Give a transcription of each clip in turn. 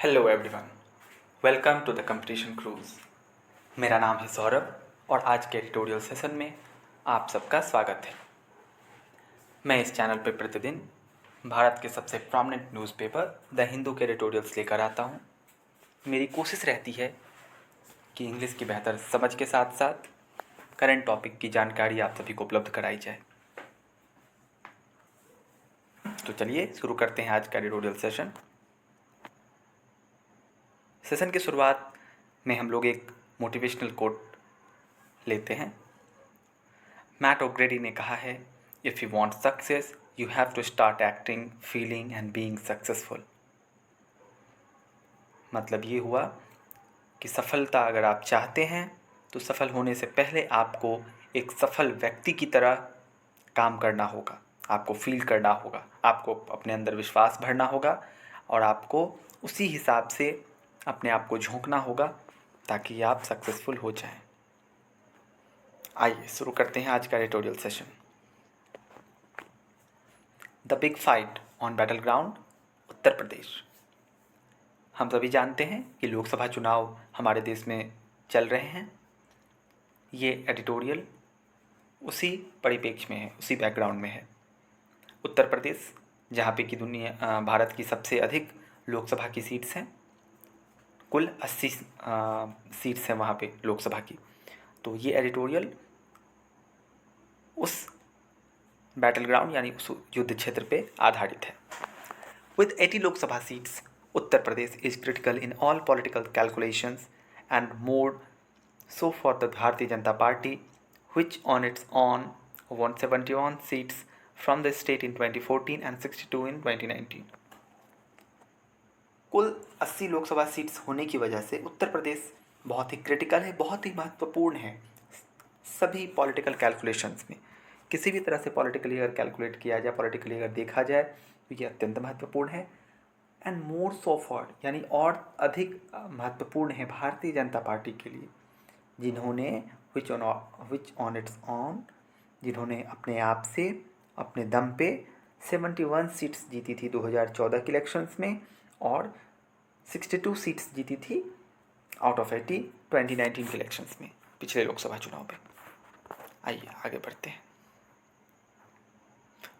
Hello everyone, welcome to the competition cruise. मेरा नाम है सौरभ और आज के एडिटोरियल सेशन में आप सबका स्वागत है। मैं इस चैनल पर प्रतिदिन भारत के सबसे प्रोमिनेंट न्यूज़पेपर द हिंदू के एडिटोरियल्स लेकर आता हूँ। मेरी कोशिश रहती है कि इंग्लिश की बेहतर समझ के साथ साथ करंट टॉपिक की जानकारी आप सभी को उपलब्ध कराई जाए। तो चलिए शुरू करते हैं आज का एडिटोरियल सेशन। सेशन की शुरुआत में हम लोग एक मोटिवेशनल कोट लेते हैं। मैट ओग्रेडी ने कहा है, if you want success you have to start acting, feeling and being successful. मतलब ये हुआ कि सफलता अगर आप चाहते हैं तो सफल होने से पहले आपको एक सफल व्यक्ति की तरह काम करना होगा, आपको फील करना होगा, आपको अपने अंदर विश्वास भरना होगा और आपको उसी हिसाब से अपने आप को झोंकना होगा ताकि आप सक्सेसफुल हो जाएं। आइए शुरू करते हैं आज का editorial session. The big fight on battleground, Uttar Pradesh. हम सभी जानते हैं कि लोकसभा चुनाव हमारे देश में चल रहे हैं। ये एडिटोरियल उसी परिप्रेक्ष्य में है, उसी बैकग्राउंड में है। उत्तर प्रदेश जहाँ पे कि भारत की सबसे अधिक लोकसभा की सीट्स हैं, कुल 80 सीट्स हैं वहाँ पे लोकसभा की। तो ये एडिटोरियल उस बैटल ग्राउंड यानी उस युद्ध क्षेत्र पे आधारित है। With 80 Lok Sabha seats, Uttar Pradesh is critical in all political calculations and more so for the Bharatiya Janata Party, which on its own won 71 seats from the state in 2014 and 62 in 2019. कुल 80 Lok Sabha seats होने की वजह से उत्तर प्रदेश बहुत ही क्रिटिकल है, बहुत ही महत्वपूर्ण है सभी पॉलिटिकल कैलकुलेशंस में। किसी भी तरह से पॉलिटिकली अगर कैलकुलेट किया जाए, पॉलिटिकली अगर देखा जाए तो ये अत्यंत महत्वपूर्ण है। एंड मोर सो फॉर यानी और अधिक महत्वपूर्ण है भारतीय जनता पार्टी के लिए, जिन्होंने विच ऑन इट्स ऑन जिन्होंने अपने आप से अपने दम पे 71 सीट्स जीती थी 2014 के इलेक्शंस में और 62 सीट्स जीती थी आउट ऑफ 80 2019 के इलेक्शंस में, पिछले लोकसभा चुनाव में। आइए आगे बढ़ते हैं।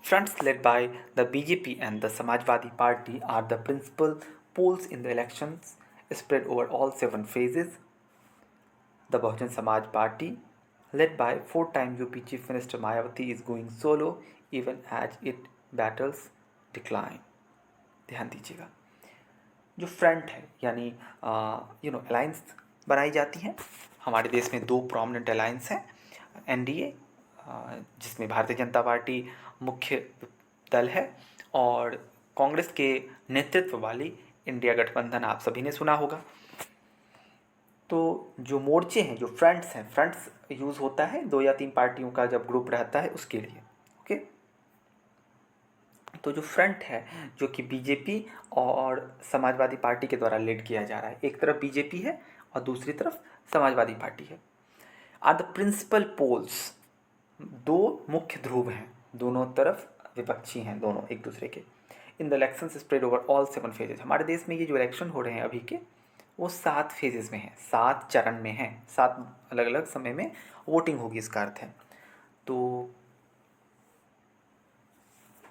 Fronts led by the BJP and the Samajwadi Party are the principal poles in the elections spread over all 7 phases. The Bahujan Samaj Party, led by 4-time UP Chief Minister Mayawati, is going solo even as it battles decline. ध्यान दीजिएगा, जो front है यानी alliance बनाई जाती हैं हमारे देश में। 2 प्रोमिनेंट अलायंस हैं, एनडीए जिसमें भारतीय जनता पार्टी मुख्य दल है और कांग्रेस के नेतृत्व वाली इंडिया गठबंधन, आप सभी ने सुना होगा। तो जो मोर्चे हैं, जो फ्रंट्स हैं, फ्रंट्स यूज़ होता है 2 या 3 पार्टियों का जब ग्रुप रहता है उसके लिए। ओके, तो जो फ्रंट है जो कि बीजेपी और समाजवादी पार्टी के द्वारा लीड किया जा रहा है, एक तरफ बीजेपी है और दूसरी तरफ समाजवादी पार्टी है। आर द प्रिंसिपल पोल्स, 2 मुख्य ध्रुव हैं, दोनों तरफ विपक्षी हैं, दोनों एक दूसरे के। In the election spread over all 7 phases. हमारे देश में ये जो इलेक्शन हो रहे हैं अभी के, वो 7 फेजेस में है, 7 चरण में है, 7 अलग अलग समय में वोटिंग होगी, इसका अर्थ है। तो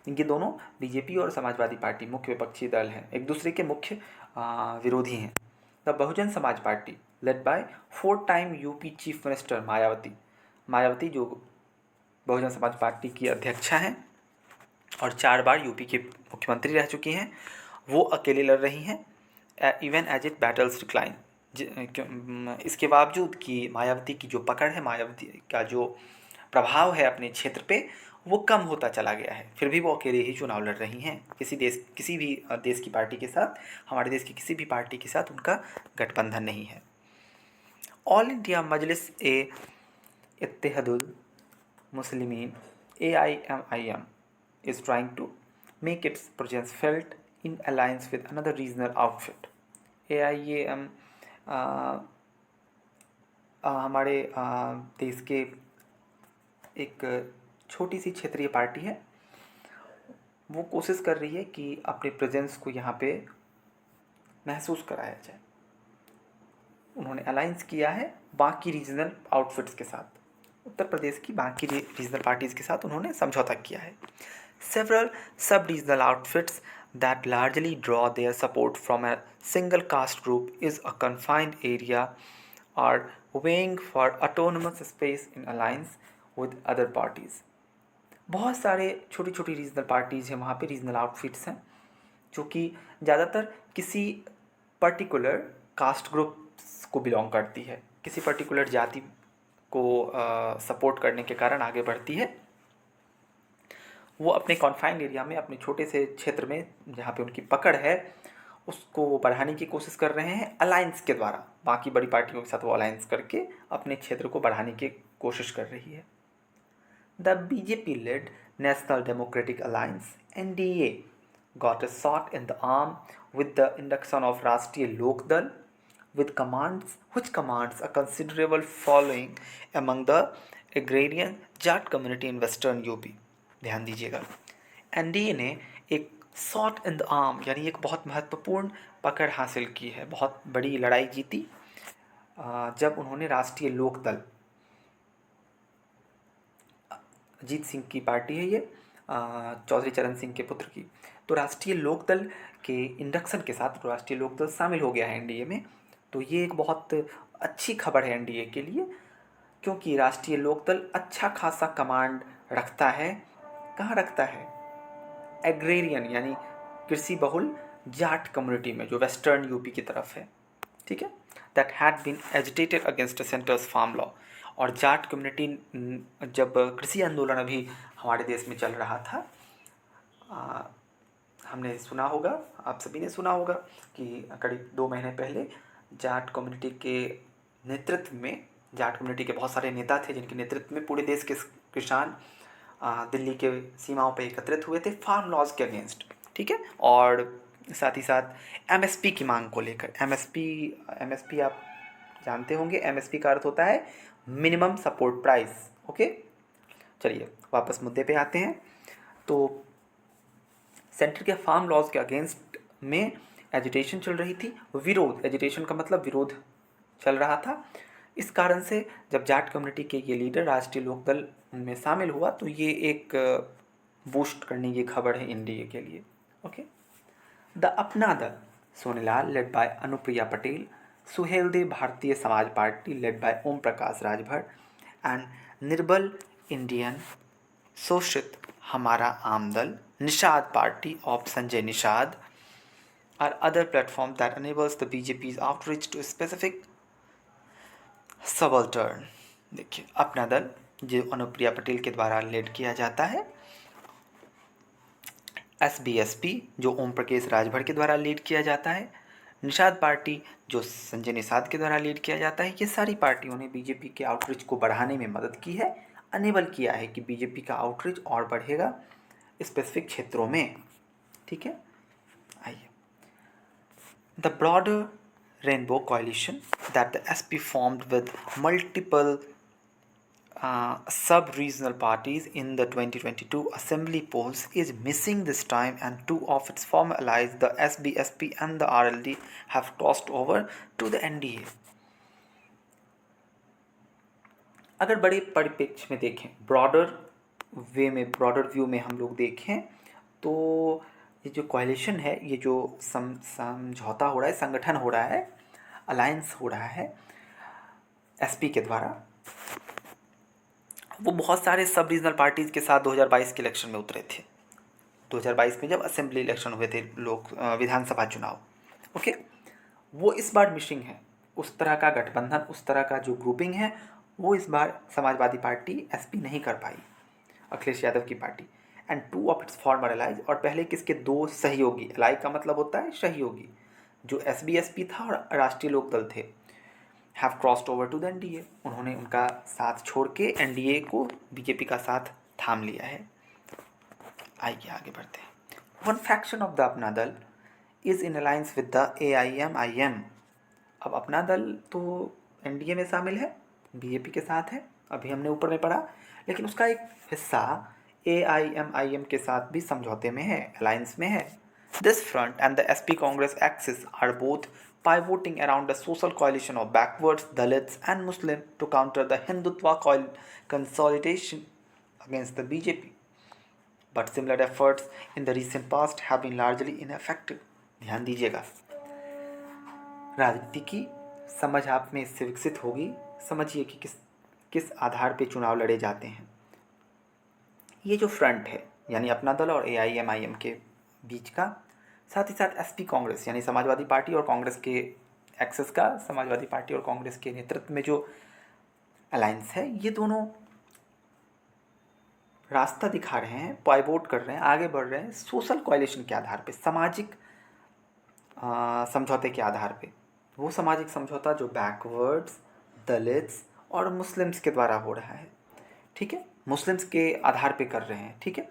इनके दोनों बीजेपी और समाजवादी पार्टी मुख्य विपक्षी दल हैं, एक दूसरे के मुख्य विरोधी हैं। The Bahujan Samaj party led bye 4-time UP chief minister Mayawati, Mayawati जो बहुजन समाज पार्टी की अध्यक्षा हैं और 4 बार यूपी के मुख्यमंत्री रह चुकी हैं, वो अकेले लड़ रही हैं। Even as it battles decline, इसके बावजूद कि मायावती की जो पकड़ है, मायावती का जो प्रभाव है अपने क्षेत्र पे, वो कम होता चला गया है, फिर भी वो अकेले ही चुनाव लड़ रही हैं। किसी भी देश की पार्टी के साथ, हमारे देश की किसी भी पार्टी के साथ उनका गठबंधन नहीं है। All India Majlis A Ittehadul Muslimeen AIMIM is trying to make its presence felt in alliance with another regional outfit. AIAM हमारे देश के एक छोटी सी क्षेत्रीय पार्टी है, वो कोशिश कर रही है कि अपने प्रेजेंस को यहाँ पे महसूस कराया जाए। उन्होंने अलायंस किया है बाकी रीजनल आउटफिट्स के साथ, उत्तर प्रदेश की बाकी रीजनल पार्टीज़ के साथ उन्होंने समझौता किया है। Several sub-regional outfits that largely draw their support from a single caste group is a confined area are weighing for autonomous space in alliance with other parties. बहुत सारे छोटी छोटी रीजनल पार्टीज़ हैं, वहाँ पे रीजनल आउटफिट्स हैं जो कि ज़्यादातर किसी पर्टिकुलर कास्ट ग्रुप्स को बिलोंग करती है, किसी पर्टिकुलर जाति को सपोर्ट करने के कारण आगे बढ़ती है। वो अपने कॉन्फाइंड एरिया में, अपने छोटे से क्षेत्र में जहाँ पे उनकी पकड़ है, उसको बढ़ाने की कोशिश कर रहे हैं अलायंस के द्वारा। बाकी बड़ी पार्टियों के साथ वो अलायंस करके अपने क्षेत्र को बढ़ाने की कोशिश कर रही है। The BJP lead national democratic alliance NDA got a shot in the arm with the induction of राष्ट्रीय Lokdal which commands a considerable following among the agrarian Jat community in western UP। ध्यान दीजिएगा, एनडीए ने एक शॉट इन द आर्म यानी एक बहुत महत्वपूर्ण पकड़ हासिल की है, बहुत बड़ी लड़ाई जीती जब उन्होंने राष्ट्रीय लोकदल, अजीत सिंह की पार्टी है ये, चौधरी चरण सिंह के पुत्र की, तो राष्ट्रीय लोकदल के इंडक्शन के साथ राष्ट्रीय लोकदल शामिल हो गया है एनडीए में। तो ये एक बहुत अच्छी खबर है एनडीए के लिए, क्योंकि राष्ट्रीय लोकदल अच्छा खासा कमांड रखता है। कहाँ रखता है? एग्रेरियन यानी कृषि बहुल जाट कम्युनिटी में, जो वेस्टर्न यूपी की तरफ है, ठीक है। That had been agitated against centre's farm law. और जाट कम्युनिटी, जब कृषि आंदोलन अभी हमारे देश में चल रहा था, हमने सुना होगा, आप सभी ने सुना होगा कि करीब 2 महीने पहले जाट कम्युनिटी के नेतृत्व में, जाट कम्युनिटी के बहुत सारे नेता थे जिनके नेतृत्व में पूरे देश के किसान दिल्ली के सीमाओं पर एकत्रित हुए थे फार्म लॉज के अगेंस्ट, ठीक है। और साथ ही साथ एमएसपी की मांग को लेकर, एमएसपी आप जानते होंगे, एमएसपी का अर्थ होता है मिनिमम सपोर्ट प्राइस, ओके। चलिए वापस मुद्दे पे आते हैं। तो सेंटर के फार्म लॉज के अगेंस्ट में एजिटेशन चल रही थी, विरोध, एजिटेशन का मतलब विरोध चल रहा था। इस कारण से जब जाट कम्युनिटी के ये लीडर राष्ट्रीय लोकदल में शामिल हुआ, तो ये एक बूस्ट करने की खबर है एनडीए के लिए, okay. The Apna Dal Sonelal led by Anupriya Patel, Suheldev Bharatiya Samaj party led by Om Prakash Rajbhar and Nirbal Indian Shoshit Hamara Aam Dal, Nishad party of Sanjay Nishad are other platform that enables the BJP's outreach to specific subaltern। देखिए, अपना दल जो अनुप्रिया पटेल के द्वारा लीड किया जाता है, SBSP जो ओम प्रकाश राजभर के द्वारा लीड किया जाता है, निषाद पार्टी जो संजय निषाद के द्वारा लीड किया जाता है, ये सारी पार्टियों ने बीजेपी के आउटरीच को बढ़ाने में मदद की है, अनेबल किया है कि बीजेपी का आउटरीच और बढ़ेगा स्पेसिफिक क्षेत्रों में, ठीक है। आइए, the broader rainbow coalition that the SP formed with multiple sub-regional parties in the 2022 assembly polls is missing this time, and 2 of its former allies, the SBSP and the RLD, have crossed over to the NDA। अगर बड़े परिप्रेक्ष्य में देखें, broader view में हम लोग देखें, तो ये जो कोalition है, ये जो समझौता हो रहा है, संगठन हो रहा है, अलायंस हो रहा है एसपी के द्वारा, वो बहुत सारे सब रीजनल पार्टीज़ के साथ 2022 के इलेक्शन में उतरे थे। 2022 में जब असेंबली इलेक्शन हुए थे, विधानसभा चुनाव, ओके, वो इस बार मिसिंग है। उस तरह का गठबंधन, उस तरह का जो ग्रुपिंग है, वो इस बार समाजवादी पार्टी एसपी नहीं कर पाई, अखिलेश यादव की party. And 2 of its farmer allies, और पहले किसके 2 सहयोगी, एलाई का मतलब होता है सहयोगी, जो एसबीएसपी था और राष्ट्रीय लोकदल थे, have crossed over to the NDA. उन्होंने उनका साथ छोड़ के एनडीए को, बीजेपी का साथ थाम लिया है। आइए आगे बढ़ते हैं। One faction of the Apna दल is in alliance with the AIM-IM। अब अपना दल तो एनडीए में शामिल है, बीजेपी के साथ है, अभी हमने ऊपर में पढ़ा, लेकिन उसका एक हिस्सा AIM-IM के साथ भी समझौते में है, अलायंस में है। This front and the SP Congress axis are both pivoting around a social coalition of backwards, Dalits, and Muslims to counter the Hindutva consolidation against the BJP. But similar efforts in the recent past have been largely ineffective. ध्यान दीजिएगा, राजनीति की समझ आप में इससे विकसित होगी। समझिए कि किस आधार पे चुनाव लड़े जाते हैं। ये जो फ्रंट है यानी अपना दल और AIMIM के बीच का, साथ ही साथ SP कांग्रेस यानी समाजवादी पार्टी और कांग्रेस के एक्सेस का, समाजवादी पार्टी और कांग्रेस के नेतृत्व में जो अलायंस है, ये दोनों रास्ता दिखा रहे हैं, पाइवोट कर रहे हैं, आगे बढ़ रहे हैं सोशल कोएलिशन के आधार पे, सामाजिक समझौते के आधार पे। वो सामाजिक समझौता जो बैकवर्ड्स, दलित्स और मुस्लिम्स के द्वारा हो रहा है, ठीक है, मुस्लिम्स के आधार पे कर रहे हैं, ठीक है।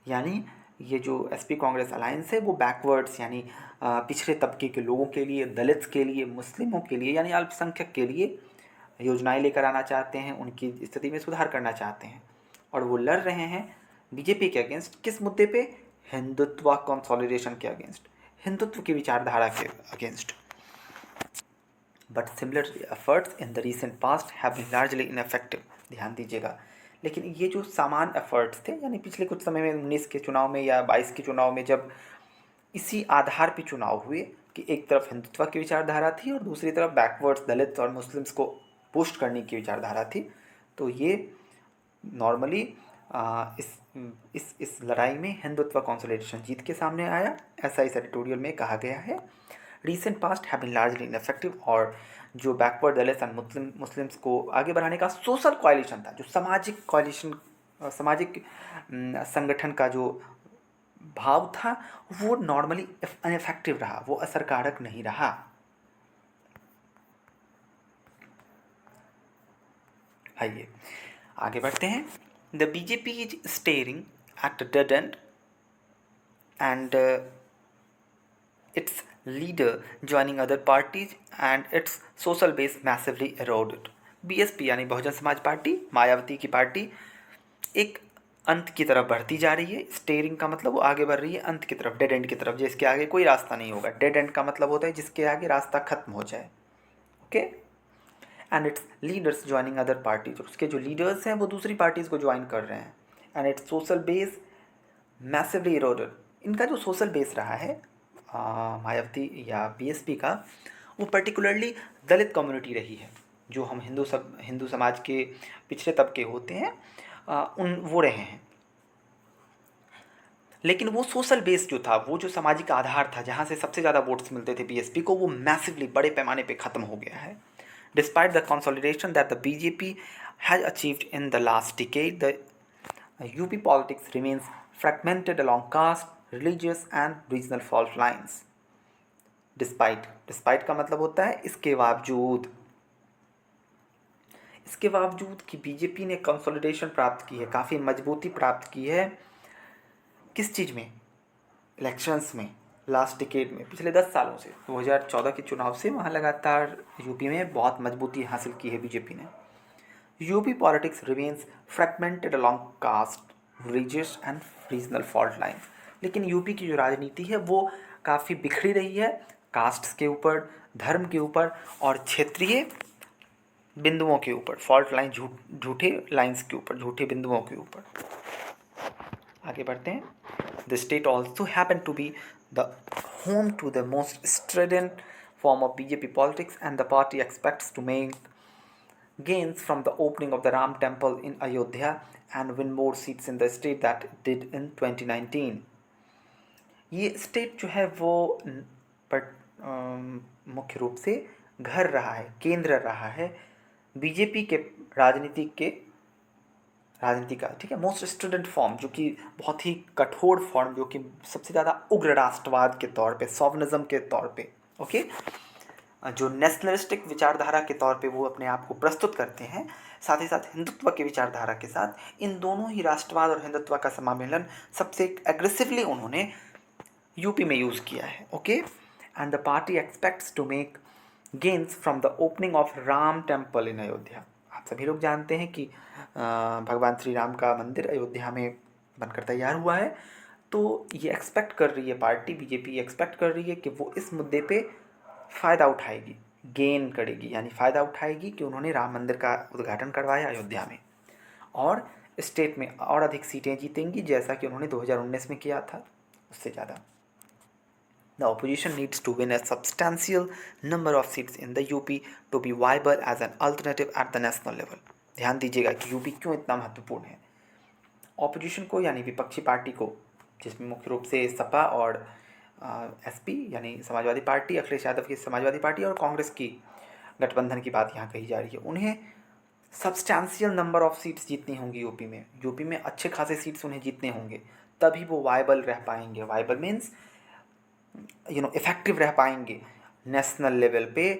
यानी ये जो SP कांग्रेस अलायंस है वो बैकवर्ड्स यानी पिछड़े तबके के लोगों के लिए, दलित्स के लिए, मुस्लिमों के लिए यानी अल्पसंख्यक के लिए योजनाएं लेकर आना चाहते हैं, उनकी स्थिति में सुधार करना चाहते हैं। और वो लड़ रहे हैं BJP के अगेंस्ट। किस मुद्दे पे? हिंदुत्व कंसोलिडेशन के अगेंस्ट, हिंदुत्व की विचारधारा के against. But similar efforts in the recent past have been largely ineffective. ध्यान दीजिएगा, लेकिन ये जो समान एफर्ट्स थे यानी पिछले कुछ समय में 19 के चुनाव में या 22 के चुनाव में जब इसी आधार पर चुनाव हुए कि एक तरफ हिंदुत्व की विचारधारा थी और दूसरी तरफ बैकवर्ड्स, दलित और मुस्लिम्स को बूस्ट करने की विचारधारा थी, तो ये नॉर्मली इस लड़ाई में हिंदुत्व कंसोलिडेशन जीत के सामने आया, ऐसा इस एडिटोरियल में कहा गया है। Recent past have been largely ineffective, और जो बैकवर्ड दलित एंड मुस्लिम्स को आगे बढ़ाने का सोशल कोएलिशन था, जो सामाजिक कोएलिशन, सामाजिक संगठन का जो भाव था, वो नॉर्मली इनएफेक्टिव रहा, वो असरकारक नहीं रहा। आइए आगे बढ़ते हैं। The BJP is staring at a dead end, and its leader joining other parties and its social base massively eroded. BSP यानी बहुजन समाज पार्टी, मायावती की पार्टी, एक अंत की तरफ बढ़ती जा रही है। स्टेयरिंग का मतलब वो आगे बढ़ रही है अंत की तरफ, डेड एंड की तरफ, जिसके आगे कोई रास्ता नहीं होगा। डेड एंड का मतलब होता है जिसके आगे रास्ता खत्म हो जाए, okay. And it's leaders joining other parties, उसके जो लीडर्स हैं वो दूसरी पार्टीज़ को ज्वाइन कर रहे हैं। And it's social base massively eroded, इनका जो सोशल बेस रहा है मायावती या BSP का, वो पर्टिकुलरली दलित कम्युनिटी रही है। जो हम हिंदू समाज के पिछड़े तबके होते हैं वो रहे हैं। लेकिन वो सोशल बेस जो था, वो जो सामाजिक आधार था जहाँ से सबसे ज़्यादा वोट्स मिलते थे BSP को, वो मैसिवली बड़े पैमाने पे ख़त्म हो गया है। Despite the consolidation that the BJP has achieved in the last decade, the UP politics remains fragmented along caste, religious and regional fault lines. Despite का मतलब होता है इसके बावजूद कि BJP ने कंसोलिडेशन प्राप्त की है, काफ़ी मजबूती प्राप्त की है। किस चीज़ में? इलेक्शंस में, लास्ट डिकेड में, पिछले 10 सालों से, 2014 के चुनाव से वहाँ लगातार यूपी में बहुत मजबूती हासिल की है BJP ने। UP politics remains fragmented along caste, religious and regional fault line. लेकिन यूपी की जो राजनीति है वो काफ़ी बिखरी रही है कास्ट्स के ऊपर, धर्म के ऊपर और क्षेत्रीय बिंदुओं के ऊपर, फॉल्ट लाइन, झूठे लाइन्स के ऊपर, झूठे बिंदुओं के ऊपर। आगे बढ़ते हैं। The state also happen to be the home to the most strident form of BJP politics, and the party expects to make gains from the opening of the Ram temple in Ayodhya and win more seats in the state that it did in 2019. ये state जो है वो मुख्य रूप से घर रहा है, केंद्र रहा है BJP के राजनीति का, ठीक है। मोस्ट स्टूडेंट फॉर्म, जो कि बहुत ही कठोर फॉर्म, जो कि सबसे ज़्यादा उग्र राष्ट्रवाद के तौर पे, सॉवनिज्म के तौर पे, ओके, जो नेशनलिस्टिक विचारधारा के तौर पे वो अपने आप को प्रस्तुत करते हैं, साथ ही साथ हिंदुत्व की विचारधारा के साथ, इन दोनों ही राष्ट्रवाद और हिंदुत्व का सम्मेलन सबसे एग्रेसिवली उन्होंने यूपी में यूज़ किया है, okay. And the party expects to make gains from the opening of Ram temple in Ayodhya. आप सभी लोग जानते हैं कि भगवान श्री राम का मंदिर अयोध्या में बनकर तैयार हुआ है। तो ये एक्सपेक्ट कर रही है पार्टी बीजेपी एक्सपेक्ट कर रही है कि वो इस मुद्दे पे फ़ायदा उठाएगी, गेन करेगी, यानी फ़ायदा उठाएगी कि उन्होंने राम मंदिर का उद्घाटन करवाया अयोध्या में और स्टेट में और अधिक सीटें जीतेंगी जैसा कि उन्होंने 2019 में किया था उससे ज़्यादा। The opposition needs to win a substantial number of seats in the UP to be viable as an alternative at the national level. ध्यान दीजिएगा कि यूपी क्यों इतना महत्वपूर्ण है। ऑपोजिशन को यानी विपक्षी पार्टी को, जिसमें मुख्य रूप से सपा और एसपी यानी समाजवादी पार्टी, अखिलेश यादव की समाजवादी पार्टी और कांग्रेस की गठबंधन की बात यहाँ कही जा रही है, उन्हें सब्सटैंशियल नंबर ऑफ सीट्स जीतनी होंगी यूपी में अच्छे खासे सीट्स उन्हें जीतने होंगे, तभी वो वायबल रह पाएंगे। वायबल मीन्स इफ़ेक्टिव रह पाएंगे नेशनल लेवल पे,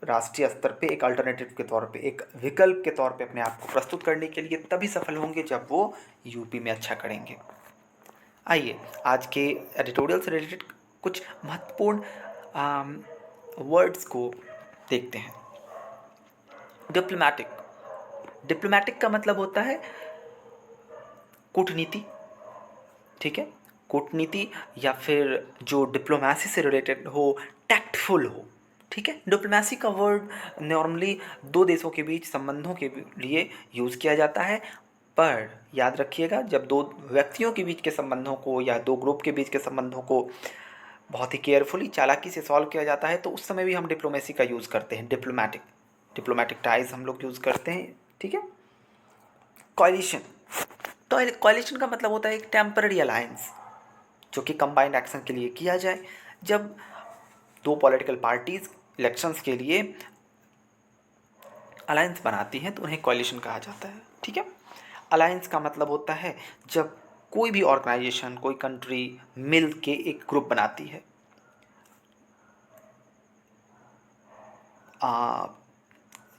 राष्ट्रीय स्तर पे एक अल्टरनेटिव के तौर पे, एक विकल्प के तौर पे अपने आप को प्रस्तुत करने के लिए तभी सफल होंगे जब वो यूपी में अच्छा करेंगे। आइए आज के एडिटोरियल से रिलेटेड कुछ महत्वपूर्ण वर्ड्स को देखते हैं। डिप्लोमैटिक का मतलब होता है कूटनीति, ठीक है, कूटनीति या फिर जो डिप्लोमेसी से रिलेटेड हो, टैक्टफुल हो, ठीक है। डिप्लोमेसी का वर्ड नॉर्मली दो देशों के बीच संबंधों के लिए यूज़ किया जाता है, पर याद रखिएगा जब दो व्यक्तियों के बीच के संबंधों को या दो ग्रुप के बीच के संबंधों को बहुत ही केयरफुली चालाकी से सॉल्व किया जाता है तो उस समय भी हम डिप्लोमेसी का यूज़ करते हैं। डिप्लोमेटिक टाइज हम लोग यूज़ करते हैं, ठीक है। कॉलिशन, तो कॉलिशन का मतलब होता है एक टेम्पररी अलायंस जो कि कंबाइंड एक्शन के लिए किया जाए। जब दो पॉलिटिकल पार्टीज इलेक्शंस के लिए अलायंस बनाती हैं तो उन्हें कॉलिशन कहा जाता है, ठीक है। अलायंस का मतलब होता है जब कोई भी ऑर्गेनाइजेशन, कोई कंट्री मिल के एक ग्रुप बनाती है।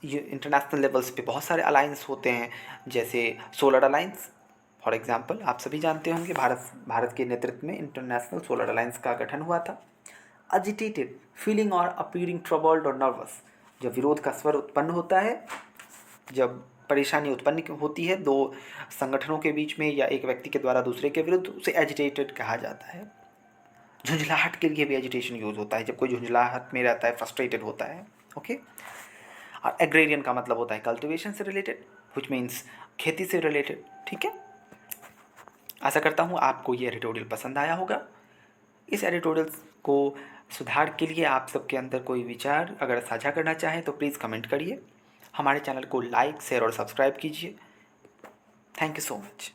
ये इंटरनेशनल लेवल्स पे बहुत सारे अलायंस होते हैं, जैसे सोलर अलायंस फॉर एग्जांपल, आप सभी जानते होंगे भारत के नेतृत्व में इंटरनेशनल सोलर अलायंस का गठन हुआ था। एजिटेटेड, फीलिंग और अपीयरिंग ट्रबल्ड और नर्वस, जब विरोध का स्वर उत्पन्न होता है, जब परेशानी उत्पन्न होती है दो संगठनों के बीच में या एक व्यक्ति के द्वारा दूसरे के विरुद्ध, उसे एजिटेटेड कहा जाता है। झुंझलाहट के लिए भी एजिटेशन यूज़ होता है, जब कोई झुंझलाहट में रहता है, फ्रस्ट्रेटेड होता है, ओके। और एग्रेरियन का मतलब होता है कल्टिवेशन से रिलेटेड, विच मीन्स खेती से रिलेटेड, ठीक है। आशा करता हूँ आपको ये एडिटोरियल पसंद आया होगा। इस एडिटोरियल को सुधार के लिए आप सबके अंदर कोई विचार अगर साझा करना चाहें तो प्लीज़ कमेंट करिए। हमारे चैनल को लाइक, शेयर और सब्सक्राइब कीजिए। Thank you so much.